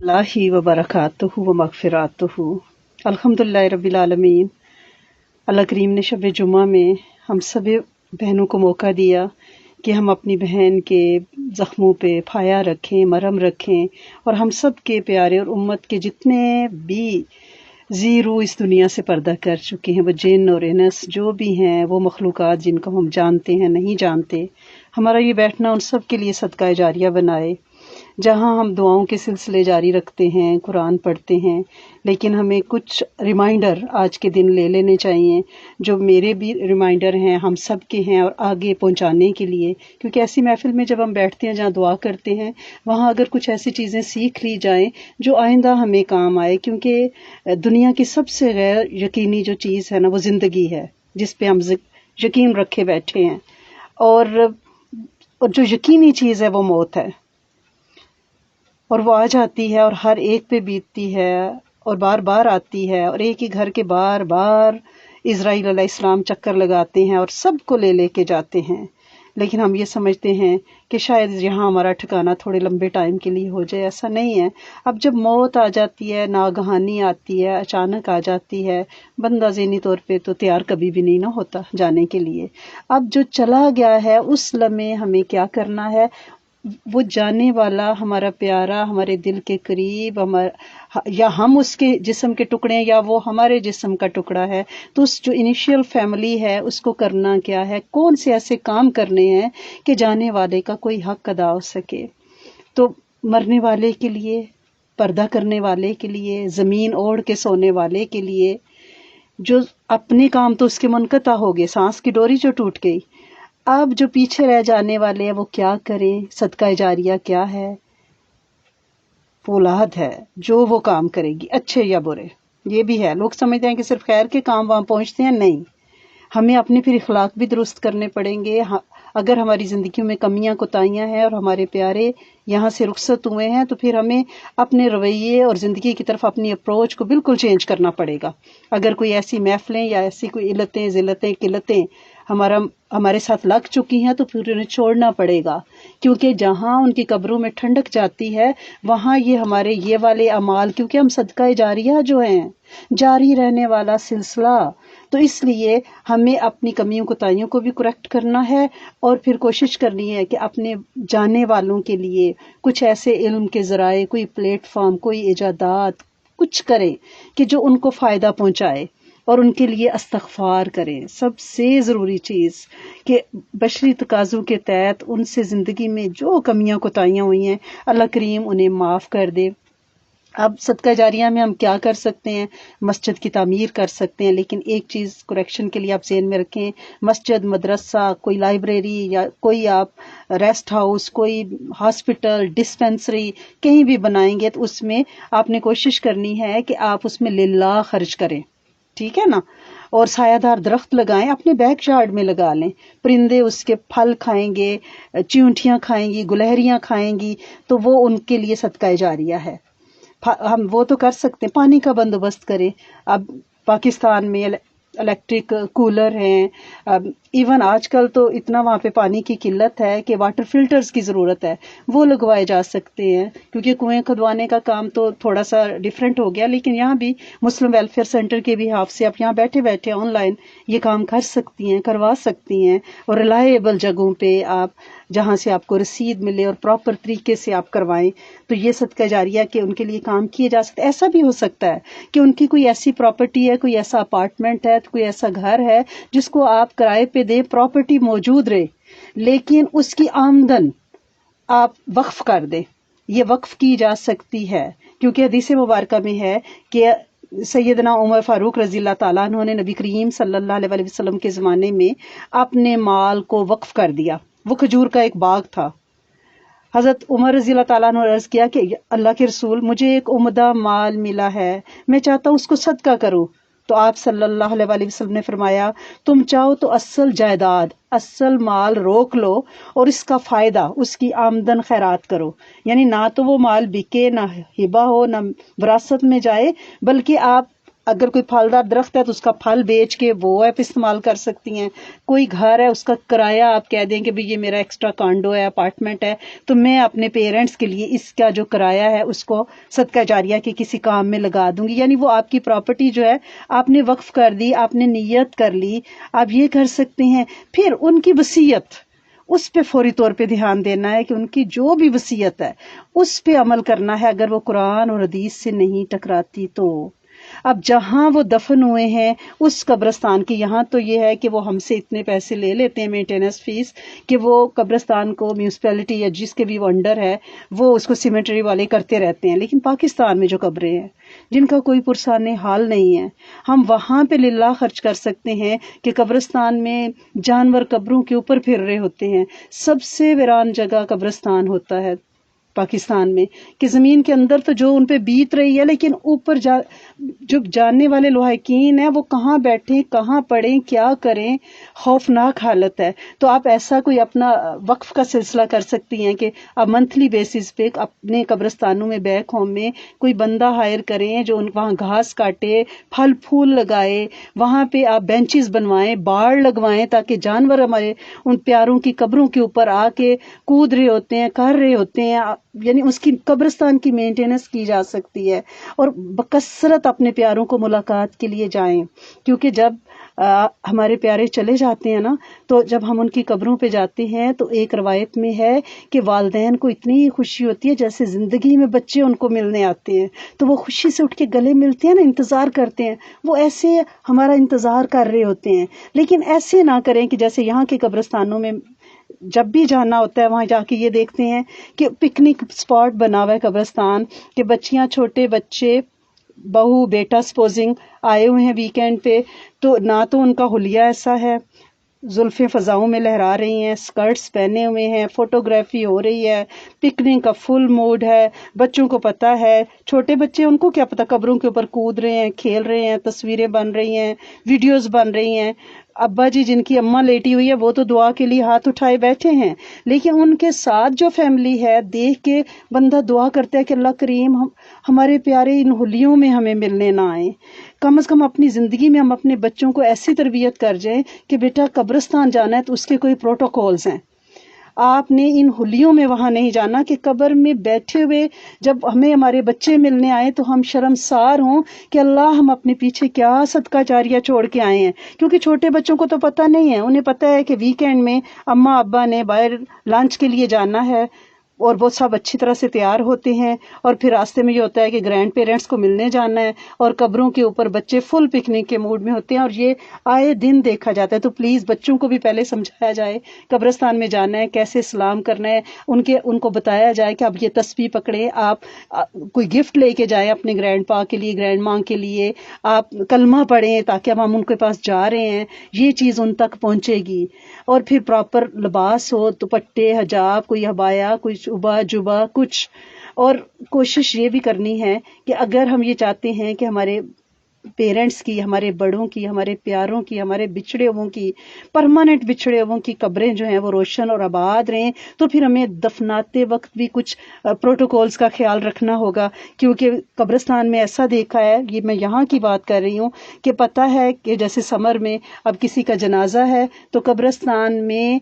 اللہ وبرکاتہ و مغفراتہ۔ الحمدللہ رب العالمین۔ اللہ کریم نے شب جمعہ میں ہم سب بہنوں کو موقع دیا کہ ہم اپنی بہن کے زخموں پہ پھایا رکھیں، مرہم رکھیں، اور ہم سب کے پیارے اور امت کے جتنے بھی روح اس دنیا سے پردہ کر چکے ہیں، وہ جن اور انس جو بھی ہیں، وہ مخلوقات جن کو ہم جانتے ہیں نہیں جانتے، ہمارا یہ بیٹھنا ان سب کے لیے صدقہ جاریہ بنائے۔ جہاں ہم دعاؤں کے سلسلے جاری رکھتے ہیں، قرآن پڑھتے ہیں، لیکن ہمیں کچھ ریمائنڈر آج کے دن لے لینے چاہیے، جو میرے بھی ریمائنڈر ہیں، ہم سب کے ہیں، اور آگے پہنچانے کے لیے، کیونکہ ایسی محفل میں جب ہم بیٹھتے ہیں جہاں دعا کرتے ہیں، وہاں اگر کچھ ایسی چیزیں سیکھ لی جائیں جو آئندہ ہمیں کام آئے، کیونکہ دنیا کی سب سے غیر یقینی جو چیز ہے نا، وہ زندگی ہے، جس پہ ہم یقین رکھے بیٹھے ہیں، اور جو یقینی چیز ہے وہ موت ہے، اور وہ آ جاتی ہے اور ہر ایک پہ بیتتی ہے اور بار بار آتی ہے، اور ایک ہی گھر کے بار بار اسرائیل علیہ السلام چکر لگاتے ہیں اور سب کو لے کے جاتے ہیں، لیکن ہم یہ سمجھتے ہیں کہ شاید یہاں ہمارا ٹھکانہ تھوڑے لمبے ٹائم کے لیے ہو جائے۔ ایسا نہیں ہے۔ اب جب موت آ جاتی ہے، ناگہانی آتی ہے، اچانک آ جاتی ہے، بندہ ذہنی طور پہ تو تیار کبھی بھی نہیں نہ ہوتا جانے کے لیے۔ اب جو چلا گیا ہے اس لمحے ہمیں کیا کرنا ہے؟ وہ جانے والا ہمارا پیارا، ہمارے دل کے قریب، یا ہم اس کے جسم کے ٹکڑے ہیں یا وہ ہمارے جسم کا ٹکڑا ہے، تو اس جو انیشیل فیملی ہے اس کو کرنا کیا ہے، کون سے ایسے کام کرنے ہیں کہ جانے والے کا کوئی حق ادا ہو سکے۔ تو مرنے والے کے لیے، پردہ کرنے والے کے لیے، زمین اوڑھ کے سونے والے کے لیے، جو اپنے کام تو اس کے منقطع ہو گئے، سانس کی ڈوری جو ٹوٹ گئی، اب جو پیچھے رہ جانے والے ہیں وہ کیا کریں؟ صدقہ جاریہ کیا ہے؟ اولاد ہے جو وہ کام کرے گی، اچھے یا برے۔ یہ بھی ہے، لوگ سمجھتے ہیں کہ صرف خیر کے کام وہاں پہنچتے ہیں، نہیں، ہمیں اپنے پھر اخلاق بھی درست کرنے پڑیں گے۔ اگر ہماری زندگیوں میں کمیاں کوتاہیاں ہیں اور ہمارے پیارے یہاں سے رخصت ہوئے ہیں، تو پھر ہمیں اپنے رویے اور زندگی کی طرف اپنی اپروچ کو بالکل چینج کرنا پڑے گا۔ اگر کوئی ایسی محفلیں یا ایسی کوئی علتیں، ذلتیں، قلتیں ہمارے ساتھ لگ چکی ہیں، تو پھر انہیں چھوڑنا پڑے گا، کیونکہ جہاں ان کی قبروں میں ٹھنڈک جاتی ہے، وہاں یہ ہمارے یہ والے اعمال، کیونکہ ہم صدقہ جاریہ جو ہیں، جاری رہنے والا سلسلہ، تو اس لیے ہمیں اپنی کمیوں کوتاہیوں کو بھی کریکٹ کرنا ہے، اور پھر کوشش کرنی ہے کہ اپنے جانے والوں کے لیے کچھ ایسے علم کے ذرائع، کوئی پلیٹ فارم، کوئی ایجادات کچھ کریں کہ جو ان کو فائدہ پہنچائے، اور ان کے لیے استغفار کریں۔ سب سے ضروری چیز کہ بشری تقاضوں کے تحت ان سے زندگی میں جو کمیاں کوتاہیاں ہوئی ہیں، اللہ کریم انہیں معاف کر دے۔ اب صدقہ جاریہ میں ہم کیا کر سکتے ہیں؟ مسجد کی تعمیر کر سکتے ہیں، لیکن ایک چیز کریکشن کے لیے آپ ذہن میں رکھیں، مسجد، مدرسہ، کوئی لائبریری، یا کوئی آپ ریسٹ ہاؤس، کوئی ہاسپٹل، ڈسپینسری کہیں بھی بنائیں گے، تو اس میں آپ نے کوشش کرنی ہے کہ آپ اس میں للہ خرچ کریں، ٹھیک ہے نا؟ اور سایہ دار درخت لگائیں، اپنے بیک یارڈ میں لگا لیں، پرندے اس کے پھل کھائیں گے، چیونٹیاں کھائیں گی، گلہریاں کھائیں گی، تو وہ ان کے لیے صدقہ جاریہ ہے۔ ہم وہ تو کر سکتے ہیں، پانی کا بندوبست کریں۔ اب پاکستان میں الیکٹرک کولر ہیں، ایون آج کل تو اتنا وہاں پہ پانی کی قلت ہے کہ واٹر فلٹرز کی ضرورت ہے، وہ لگوائے جا سکتے ہیں، کیونکہ کنویں کھدوانے کا کام تو تھوڑا سا ڈیفرنٹ ہو گیا، لیکن یہاں بھی مسلم ویلفیئر سینٹر کے بھی ہاف سے آپ یہاں بیٹھے بیٹھے آن لائن یہ کام کر سکتی ہیں، کروا سکتی ہیں، اور ریلائیبل جگہوں پہ آپ جہاں سے آپ کو رسید ملے اور پراپر طریقے سے آپ کروائیں، تو یہ صدقہ جاریہ کہ ان کے لیے کام کیے جا سکتے۔ ایسا بھی ہو سکتا ہے کہ ان کی کوئی ایسی پراپرٹی ہے، کوئی ایسا اپارٹمنٹ ہے، کوئی ایسا گھر ہے جس کو آپ کرائے پہ دیں، پراپرٹی موجود رہے، لیکن اس کی آمدن آپ وقف کر دیں، یہ وقف کی جا سکتی ہے، کیونکہ حدیث مبارکہ میں ہے کہ سیدنا عمر فاروق رضی اللہ تعالیٰ عنہ نے نبی کریم صلی اللہ علیہ وسلم کے زمانے میں اپنے مال کو وقف کر دیا۔ وہ کھجور کا ایک باغ تھا۔ حضرت عمر رضی اللہ تعالیٰ نے عرض کیا کہ اللہ کے رسول، مجھے ایک عمدہ مال ملا ہے، میں چاہتا ہوں اس کو صدقہ کروں۔ تو آپ صلی اللہ علیہ وسلم نے فرمایا، تم چاہو تو اصل جائیداد، اصل مال روک لو، اور اس کا فائدہ، اس کی آمدن خیرات کرو، یعنی نہ تو وہ مال بکے، نہ ہبہ ہو، نہ وراثت میں جائے، بلکہ آپ اگر کوئی پھلدار درخت ہے تو اس کا پھل بیچ کے وہ آپ استعمال کر سکتی ہیں. کوئی گھر ہے اس کا کرایہ آپ کہہ دیں کہ بھئی یہ میرا ایکسٹرا کانڈو ہے, اپارٹمنٹ ہے, تو میں اپنے پیرنٹس کے لیے اس کا جو کرایہ ہے اس کو صدقہ جاریہ کے کسی کام میں لگا دوں گی. یعنی وہ آپ کی پراپرٹی جو ہے آپ نے وقف کر دی, آپ نے نیت کر لی, آپ یہ کر سکتے ہیں. پھر ان کی وصیت, اس پہ فوری طور پہ دھیان دینا ہے کہ ان کی جو بھی وصیت ہے اس پہ عمل کرنا ہے, اگر وہ قرآن اور حدیث سے نہیں ٹکراتی تو. اب جہاں وہ دفن ہوئے ہیں اس قبرستان کی, یہاں تو یہ ہے کہ وہ ہم سے اتنے پیسے لے لیتے ہیں مینٹیننس فیس کہ وہ قبرستان کو میونسپیلٹی یا جس کے بھی وہ انڈر ہے وہ اس کو سیمیٹری والے کرتے رہتے ہیں. لیکن پاکستان میں جو قبریں ہیں جن کا کوئی پرسان حال نہیں ہے, ہم وہاں پہ للہ خرچ کر سکتے ہیں کہ قبرستان میں جانور قبروں کے اوپر پھر رہے ہوتے ہیں. سب سے ویران جگہ قبرستان ہوتا ہے پاکستان میں, کہ زمین کے اندر تو جو ان پہ بیت رہی ہے, لیکن اوپر جو جاننے والے لوحقین ہیں وہ کہاں بیٹھیں, کہاں پڑھیں, کیا کریں, خوفناک حالت ہے. تو آپ ایسا کوئی اپنا وقف کا سلسلہ کر سکتی ہیں کہ آپ منتھلی بیسس پہ اپنے قبرستانوں میں بیک ہوم میں کوئی بندہ ہائر کریں جو وہاں گھاس کاٹے, پھل پھول لگائے, وہاں پہ آپ بینچز بنوائیں, باڑ لگوائیں, تاکہ جانور ہمارے ان پیاروں کی قبروں کے اوپر آ کے کود رہے ہوتے ہیں, کر رہے ہوتے ہیں, یعنی اس کی قبرستان کی مینٹیننس کی جا سکتی ہے. اور بکثرت اپنے پیاروں کو ملاقات کے لیے جائیں, کیونکہ جب ہمارے پیارے چلے جاتے ہیں نا, تو جب ہم ان کی قبروں پہ جاتے ہیں تو ایک روایت میں ہے کہ والدین کو اتنی خوشی ہوتی ہے جیسے زندگی میں بچے ان کو ملنے آتے ہیں, تو وہ خوشی سے اٹھ کے گلے ملتے ہیں نا, انتظار کرتے ہیں, وہ ایسے ہمارا انتظار کر رہے ہوتے ہیں. لیکن ایسے نہ کریں کہ جیسے یہاں کے قبرستانوں میں جب بھی جانا ہوتا ہے وہاں جا کے یہ دیکھتے ہیں کہ پکنک سپاٹ بنا ہوا ہے قبرستان, کہ بچیاں, چھوٹے بچے, بہو بیٹا سپوزنگ آئے ہوئے ہیں ویکینڈ پہ, تو نہ تو ان کا حلیہ ایسا ہے, زلفیں فضاؤں میں لہرا رہی ہیں, اسکرٹس پہنے ہوئے ہیں, فوٹوگرافی ہو رہی ہے, پکنک کا فل موڈ ہے. بچوں کو پتہ ہے, چھوٹے بچے ان کو کیا پتہ, قبروں کے اوپر کود رہے ہیں, کھیل رہے ہیں, تصویریں بن رہی ہیں, ویڈیوز بن رہی ہیں. ابا جی جن کی اماں لیٹی ہوئی ہے وہ تو دعا کے لیے ہاتھ اٹھائے بیٹھے ہیں, لیکن ان کے ساتھ جو فیملی ہے دیکھ کے بندہ دعا کرتا ہے کہ اللہ کریم ہمارے پیارے ان حلیوں میں ہمیں ملنے نہ آئیں. کم از کم اپنی زندگی میں ہم اپنے بچوں کو ایسی تربیت کر جائیں کہ بیٹا قبرستان جانا ہے تو اس کے کوئی پروٹوکولز ہیں, آپ نے ان حلیوں میں وہاں نہیں جانا کہ قبر میں بیٹھے ہوئے جب ہمیں ہمارے بچے ملنے آئے تو ہم شرمسار ہوں کہ اللہ ہم اپنے پیچھے کیا صدقہ جاریہ چھوڑ کے آئے ہیں. کیونکہ چھوٹے بچوں کو تو پتہ نہیں ہے, انہیں پتہ ہے کہ ویکینڈ میں اماں ابا نے باہر لنچ کے لیے جانا ہے, اور وہ سب اچھی طرح سے تیار ہوتے ہیں, اور پھر راستے میں یہ ہوتا ہے کہ گرینڈ پیرنٹس کو ملنے جانا ہے, اور قبروں کے اوپر بچے فل پکنک کے موڈ میں ہوتے ہیں, اور یہ آئے دن دیکھا جاتا ہے. تو پلیز بچوں کو بھی پہلے سمجھایا جائے قبرستان میں جانا ہے کیسے سلام کرنا ہے, ان کو بتایا جائے کہ اب یہ تسبیح پکڑیں, آپ کوئی گفٹ لے کے جائیں اپنے گرینڈ پا کے لیے, گرینڈ ماں کے لیے, آپ کلمہ پڑھیں تاکہ اب ہم ان کے پاس جا رہے ہیں, یہ چیز ان تک پہنچے گی. اور پھر پراپر لباس ہو, دوپٹے, حجاب, کوئی عبایا, کوئی جبا کچھ. اور کوشش یہ بھی کرنی ہے کہ اگر ہم یہ چاہتے ہیں کہ ہمارے پیرنٹس کی, ہمارے بڑوں کی, ہمارے پیاروں کی, ہمارے بچھڑے ہوئوں کی, پرماننٹ بچھڑے ہوئوں کی قبریں جو ہیں وہ روشن اور آباد رہیں, تو پھر ہمیں دفناتے وقت بھی کچھ پروٹوکولز کا خیال رکھنا ہوگا. کیونکہ قبرستان میں ایسا دیکھا ہے, یہ میں یہاں کی بات کر رہی ہوں, کہ پتہ ہے کہ جیسے سمر میں اب کسی کا جنازہ ہے تو قبرستان میں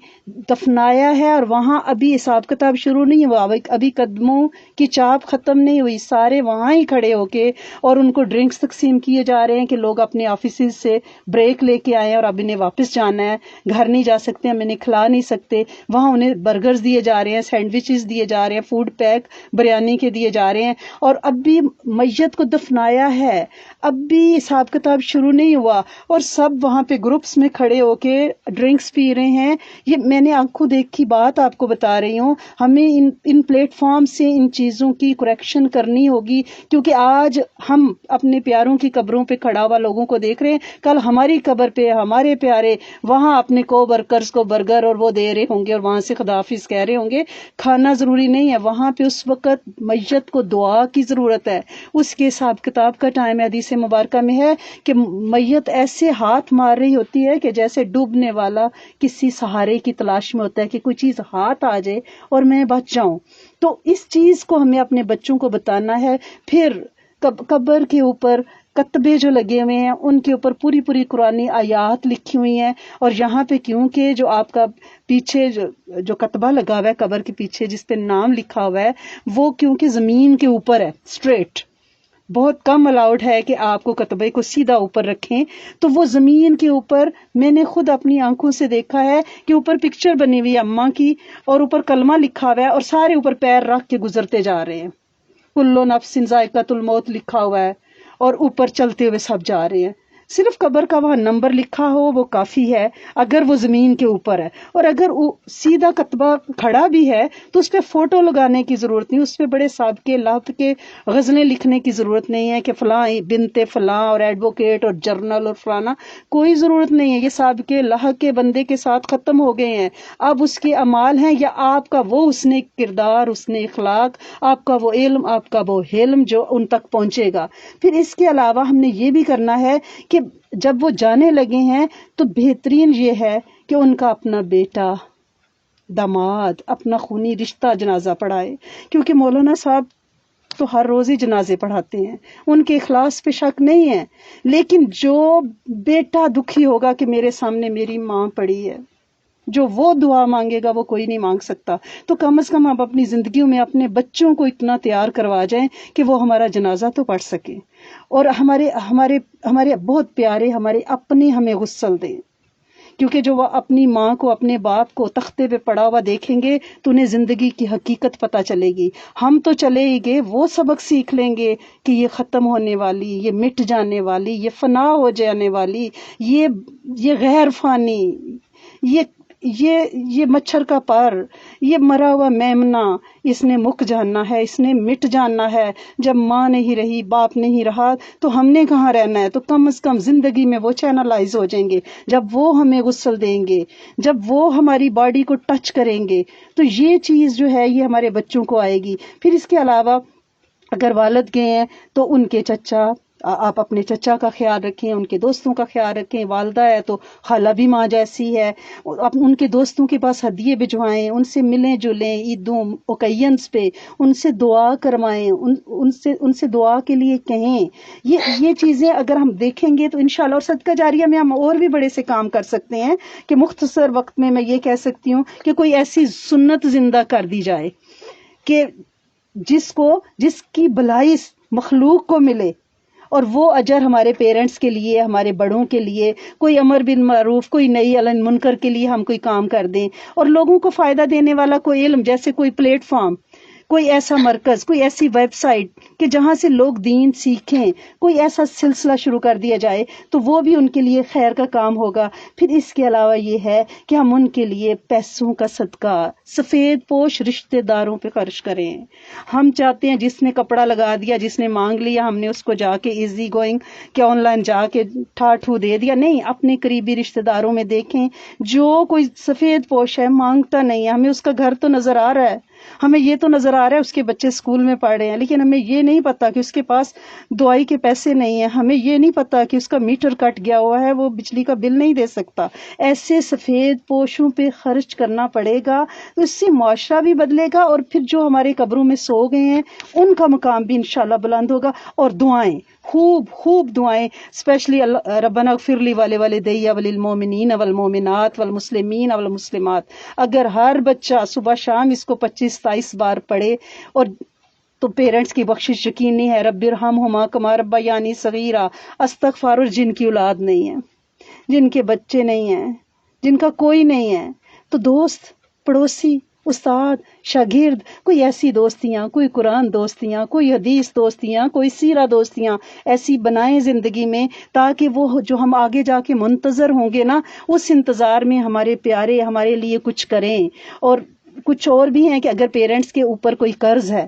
دفنایا ہے, اور وہاں ابھی حساب کتاب شروع نہیں ہوا, ابھی قدموں کی چاپ ختم نہیں ہوئی, سارے وہاں ہی کھڑے ہو کے, اور ان کو ڈرنکس تقسیم کیے جا رہے ہیں کہ لوگ اپنے آفیسز سے بریک لے کے آئے ہیں اور اب انہیں واپس جانا ہے, گھر نہیں جا سکتے, ہم انہیں کھلا نہیں سکتے. وہاں انہیں برگرز دیے جا رہے ہیں, سینڈوچز دیے جا رہے ہیں, فوڈ پیک بریانی کے دیے جا رہے ہیں, اور اب بھی میت کو دفنایا ہے, اب بھی حساب کتاب شروع نہیں ہوا, اور سب وہاں پہ گروپس میں کھڑے ہو کے ڈرنکس پی رہے ہیں. یہ میں نے آنکھوں دیکھی بات آپ کو بتا رہی ہوں. ہمیں ان پلیٹ فارم سے ان چیزوں کی کریکشن کرنی ہوگی, کیونکہ آج ہم اپنے پیاروں کی قبروں پہ کھڑا ہوا لوگوں کو دیکھ رہے ہیں, کل ہماری قبر پہ ہمارے پیارے وہاں اپنے کو ورکرز کو برگر اور وہ دے رہے ہوں گے, اور وہاں سے خداحافظ کہہ رہے ہوں گے. کھانا ضروری نہیں ہے, وہاں پہ اس وقت میت کو دعا کی ضرورت ہے, اس کے حساب کتاب کا ٹائم. حدیث مبارکہ میں ہے کہ میت ایسے ہاتھ مار رہی ہوتی ہے کہ جیسے ڈوبنے والا کسی سہارے کی تلاش میں ہوتا ہے کہ کوئی چیز ہاتھ آ جائے اور میں بچ جاؤں. تو اس چیز کو ہمیں اپنے بچوں کو بتانا ہے. پھر قبر کے اوپر کتبے جو لگے ہوئے ہیں ان کے اوپر پوری پوری قرآنی آیات لکھی ہوئی ہیں، اور یہاں پہ کیونکہ جو آپ کا پیچھے جو کتبہ لگا ہوا ہے قبر کے پیچھے جس پہ نام لکھا ہوا ہے وہ کیونکہ زمین کے اوپر ہے اسٹریٹ، بہت کم الاؤڈ ہے کہ آپ کو کتبے کو سیدھا اوپر رکھیں، تو وہ زمین کے اوپر میں نے خود اپنی آنکھوں سے دیکھا ہے کہ اوپر پکچر بنی ہوئی ہے اماں کی اور اوپر کلمہ لکھا ہوا ہے اور سارے اوپر پیر رکھ کے گزرتے جا رہے ہیں، کلو نفس ذائقۃ الموت لکھا ہوا ہے اور اوپر چلتے ہوئے سب جا رہے ہیں۔ صرف قبر کا وہاں نمبر لکھا ہو وہ کافی ہے اگر وہ زمین کے اوپر ہے، اور اگر سیدھا کتبہ کھڑا بھی ہے تو اس پہ فوٹو لگانے کی ضرورت نہیں، اس پہ بڑے سابقے لفظ کے غزلیں لکھنے کی ضرورت نہیں ہے کہ فلاں بنت فلاں اور ایڈوکیٹ اور جرنل اور فلانا، کوئی ضرورت نہیں ہے، یہ سابقے لاحق کے بندے کے ساتھ ختم ہو گئے ہیں، اب اس کے اعمال ہیں یا آپ کا وہ اس نے کردار، اس نے اخلاق، آپ کا وہ علم، آپ کا وہ حلم جو ان تک پہنچے گا۔ پھر اس کے علاوہ ہم نے یہ بھی کرنا ہے کہ جب وہ جانے لگے ہیں تو بہترین یہ ہے کہ ان کا اپنا بیٹا، داماد، اپنا خونی رشتہ جنازہ پڑھائے، کیونکہ مولانا صاحب تو ہر روز ہی جنازے پڑھاتے ہیں، ان کے اخلاص پہ شک نہیں ہے، لیکن جو بیٹا دکھی ہوگا کہ میرے سامنے میری ماں پڑی ہے، جو وہ دعا مانگے گا وہ کوئی نہیں مانگ سکتا، تو کم از کم آپ اپنی زندگیوں میں اپنے بچوں کو اتنا تیار کروا جائیں کہ وہ ہمارا جنازہ تو پڑھ سکیں، اور ہمارے بہت پیارے ہمارے اپنے ہمیں غسل دیں، کیونکہ جو وہ اپنی ماں کو اپنے باپ کو تختے پہ پڑا ہوا دیکھیں گے تو انہیں زندگی کی حقیقت پتہ چلے گی، ہم تو چلے ہی گئے، وہ سبق سیکھ لیں گے کہ یہ ختم ہونے والی، یہ مٹ جانے والی، یہ فنا ہو جانے والی، یہ غیر فانی، یہ مچھر کا پر، یہ مرا ہوا میمنا، اس نے مک جانا ہے، اس نے مٹ جانا ہے، جب ماں نہیں رہی، باپ نہیں رہا تو ہم نے کہاں رہنا ہے، تو کم از کم زندگی میں وہ چینلائز ہو جائیں گے، جب وہ ہمیں غسل دیں گے، جب وہ ہماری باڈی کو ٹچ کریں گے، تو یہ چیز جو ہے یہ ہمارے بچوں کو آئے گی۔ پھر اس کے علاوہ اگر والد گئے ہیں تو ان کے چچا، آپ اپنے چچا کا خیال رکھیں، ان کے دوستوں کا خیال رکھیں، والدہ ہے تو خالہ بھی ماں جیسی ہے، آپ ان کے دوستوں کے پاس ہدیے بھجوائیں، ان سے ملیں جلیں، عیدوں اوکیزنز پہ ان سے دعا کروائیں، ان سے دعا کے لیے کہیں، یہ چیزیں اگر ہم دیکھیں گے تو انشاءاللہ، اور صدقہ جاریہ میں ہم اور بھی بڑے سے کام کر سکتے ہیں کہ مختصر وقت میں یہ کہہ سکتی ہوں کہ کوئی ایسی سنت زندہ کر دی جائے کہ جس کی بھلائی مخلوق کو ملے، اور وہ اجر ہمارے پیرنٹس کے لیے، ہمارے بڑوں کے لیے، کوئی امر بالمعروف، کوئی نئی عن منکر کے لیے ہم کوئی کام کر دیں، اور لوگوں کو فائدہ دینے والا کوئی علم، جیسے کوئی پلیٹ فارم، کوئی ایسا مرکز، کوئی ایسی ویب سائٹ کہ جہاں سے لوگ دین سیکھیں، کوئی ایسا سلسلہ شروع کر دیا جائے تو وہ بھی ان کے لیے خیر کا کام ہوگا۔ پھر اس کے علاوہ یہ ہے کہ ہم ان کے لیے پیسوں کا صدقہ سفید پوش رشتہ داروں پہ خرچ کریں۔ ہم چاہتے ہیں جس نے کپڑا لگا دیا، جس نے مانگ لیا، ہم نے اس کو جا کے ایزی گوئنگ کہ آن لائن جا کے ٹھاٹھو دے دیا، نہیں، اپنے قریبی رشتہ داروں میں دیکھیں، جو کوئی سفید پوش ہے، مانگتا نہیں ہے، ہمیں اس کا گھر تو نظر آ رہا ہے، ہمیں یہ تو نظر آ رہا ہے اس کے بچے اسکول میں پڑھ رہے ہیں، لیکن ہمیں یہ نہیں پتا کہ اس کے پاس دوائی کے پیسے نہیں ہیں، ہمیں یہ نہیں پتا کہ اس کا میٹر کٹ گیا ہوا ہے، وہ بجلی کا بل نہیں دے سکتا۔ ایسے سفید پوشوں پہ خرچ کرنا پڑے گا، اس سے معاشرہ بھی بدلے گا، اور پھر جو ہمارے قبروں میں سو گئے ہیں ان کا مقام بھی انشاءاللہ بلند ہوگا۔ اور دعائیں، خوب دعائیں، اسپیشلی ربنا اغفر لی ولوالدی وللمؤمنین والمؤمنات والمسلمین والمسلمات، اگر ہر بچہ صبح شام اس کو 25-27 بار پڑھے، اور تو پیرنٹس کی بخشش یقینی ہے، رب ارحمہما کما ربیانی صغیرا، استغفار، اور جن کی اولاد نہیں ہے، جن کے بچے نہیں ہیں، جن کا کوئی نہیں ہے، تو دوست، پڑوسی، استاد، شاگرد، کوئی ایسی دوستیاں، کوئی قرآن دوستیاں، کوئی حدیث دوستیاں، کوئی سیرہ دوستیاں ایسی بنائیں زندگی میں، تاکہ وہ جو ہم آگے جا کے منتظر ہوں گے نا، اس انتظار میں ہمارے پیارے ہمارے لیے کچھ کریں۔ اور کچھ اور بھی ہیں کہ اگر پیرنٹس کے اوپر کوئی قرض ہے،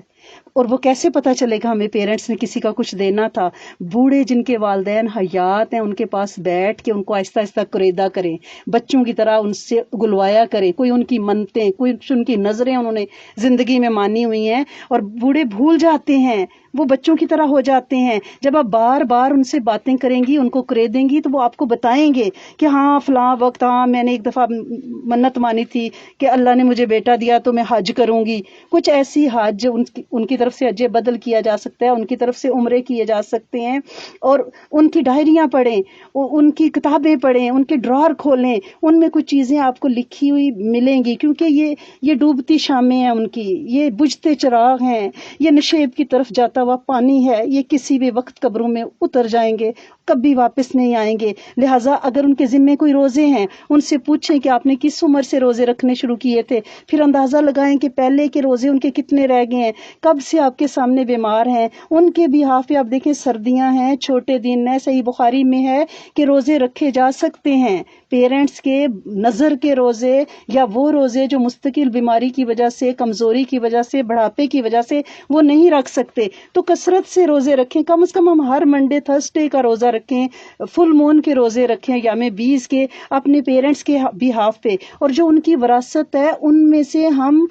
اور وہ کیسے پتہ چلے گا ہمیں پیرنٹس نے کسی کا کچھ دینا تھا، بوڑھے جن کے والدین حیات ہیں ان کے پاس بیٹھ کے ان کو آہستہ آہستہ قریدہ کریں، بچوں کی طرح ان سے گلوایا کریں، کوئی ان کی منتیں، کوئی ان کی نظریں انہوں نے زندگی میں مانی ہوئی ہیں، اور بوڑھے بھول جاتے ہیں، وہ بچوں کی طرح ہو جاتے ہیں، جب آپ بار بار ان سے باتیں کریں گی، ان کو قریدیں گی، تو وہ آپ کو بتائیں گے کہ ہاں فلاں وقت، ہاں میں نے ایک دفعہ منت مانی تھی کہ اللہ نے مجھے بیٹا دیا تو میں حج کروں گی، کچھ ایسی حج ان کی طرف طرف سے حج بدل کیا جا سکتا ہے، ان کی طرف سے عمرے کیے جا سکتے ہیں، اور ان کی ڈائریاں پڑھیں، ان کی کتابیں پڑھیں، ان کے ڈرار کھولیں، ان میں کچھ چیزیں آپ کو لکھی ہوئی ملیں گی، کیونکہ یہ ڈوبتی شامیں ہیں ان کی، یہ بجھتے چراغ ہیں، یہ نشیب کی طرف جاتا ہوا پانی ہے، یہ کسی بھی وقت قبروں میں اتر جائیں گے، کبھی واپس نہیں آئیں گے۔ لہٰذا اگر ان کے ذمے کوئی روزے ہیں، ان سے پوچھیں کہ آپ نے کس عمر سے روزے رکھنے شروع کیے تھے، پھر اندازہ لگائیں کہ پہلے کے روزے ان کے کتنے رہ گئے ہیں، کب سے آپ کے سامنے بیمار ہیں، ان کے بھی پہ آپ دیکھیں سردیاں ہیں، چھوٹے دن ہیں، صحیح بخاری میں ہے کہ روزے رکھے جا سکتے ہیں، پیرنٹس کے نظر کے روزے یا وہ روزے جو مستقل بیماری کی وجہ سے، کمزوری کی وجہ سے، بڑھاپے کی وجہ سے وہ نہیں رکھ سکتے، تو کثرت سے روزے رکھیں، کم از کم ہم ہر منڈے تھرسڈے کا روزہ رکھیں، فل مون کے روزے رکھیں، یام 20 کے اپنے پیرنٹس کے بہاف پہ، اور جو ان کی وراثت ہے ان میں سے ہم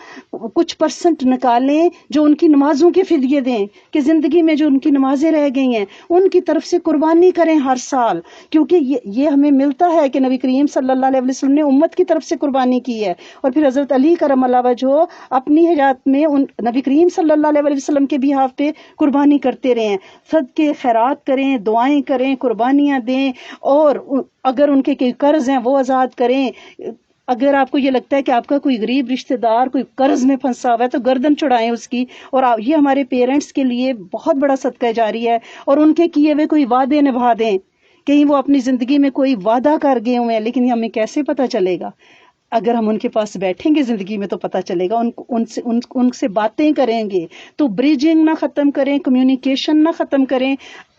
کچھ پرسنٹ نکالیں جو ان کی نمازوں کے فدیے دیں، کہ زندگی میں جو ان کی نمازیں رہ گئی ہیں ان کی طرف سے قربانی کریں ہر سال، کیونکہ یہ ہمیں ملتا ہے کہ نبی کریم صلی اللہ علیہ وسلم نے امت کی طرف سے قربانی کی ہے، اور پھر حضرت علی کرم اللہ وجہہ اپنی حیات میں نبی کریم صلی اللہ علیہ وسلم کے بہاف پہ قربانی کرتے رہے ہیں، صدقے خیرات کریں، دعائیں کریں، قربانیاں دیں، اور اگر ان کے قرض ہیں وہ آزاد کریں۔ اگر آپ کو یہ لگتا ہے کہ آپ کا کوئی غریب رشتہ دار کوئی قرض میں پھنسا ہوا ہے تو گردن چڑھائیں اس کی، اور یہ ہمارے پیرنٹس کے لیے بہت بڑا صدقہ جاری ہے، اور ان کے کیے ہوئے کوئی وعدے نبھا دیں، کہیں وہ اپنی زندگی میں کوئی وعدہ کر گئے ہوئے ہیں لیکن یہ ہمیں کیسے پتہ چلے گا؟ اگر ہم ان کے پاس بیٹھیں گے زندگی میں تو پتہ چلے گا، ان سے باتیں کریں گے، تو بریجنگ نہ ختم کریں، کمیونیکیشن نہ ختم کریں۔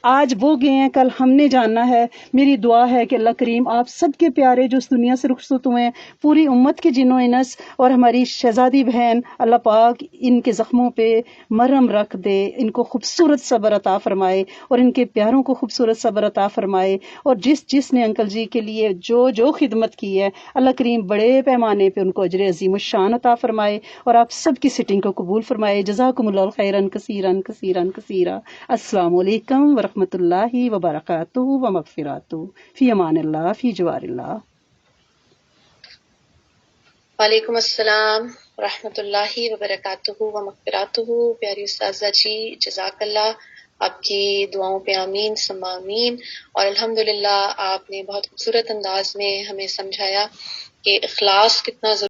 آج وہ گئے ہیں، کل ہم نے جاننا ہے۔ میری دعا ہے کہ اللہ کریم آپ سب کے پیارے جو اس دنیا سے رخصت ہوئے ہیں، پوری امت کے جن و انس، اور ہماری شہزادی بہن، اللہ پاک ان کے زخموں پہ مرہم رکھ دے، ان کو خوبصورت صبر عطا فرمائے، اور ان کے پیاروں کو خوبصورت صبر عطا فرمائے، اور جس نے انکل جی کے لیے جو خدمت کی ہے، اللہ کریم بڑے پیمانے پہ ان کو اجر عظیم الشان عطا فرمائے، اور آپ سب کی سٹنگ کو قبول فرمائے۔ جزاکم اللہ خیرن کثیرن کثیرن کثیرا۔ السلام علیکم ورحمۃ اللہ وبرکاتہ ومغفراتہ۔ فی امان اللہ، فی جوار اللہ۔ وعلیکم السلام ورحمۃ اللہ وبرکاتہ ومغفراتہ۔ پیاری استاذہ جی، جزاک اللہ، آپ کی دعاؤں پہ آمین ثم آمین۔ اور الحمدللہ آپ نے بہت خوبصورت انداز میں ہمیں سمجھایا کہ اخلاص کتنا ضروری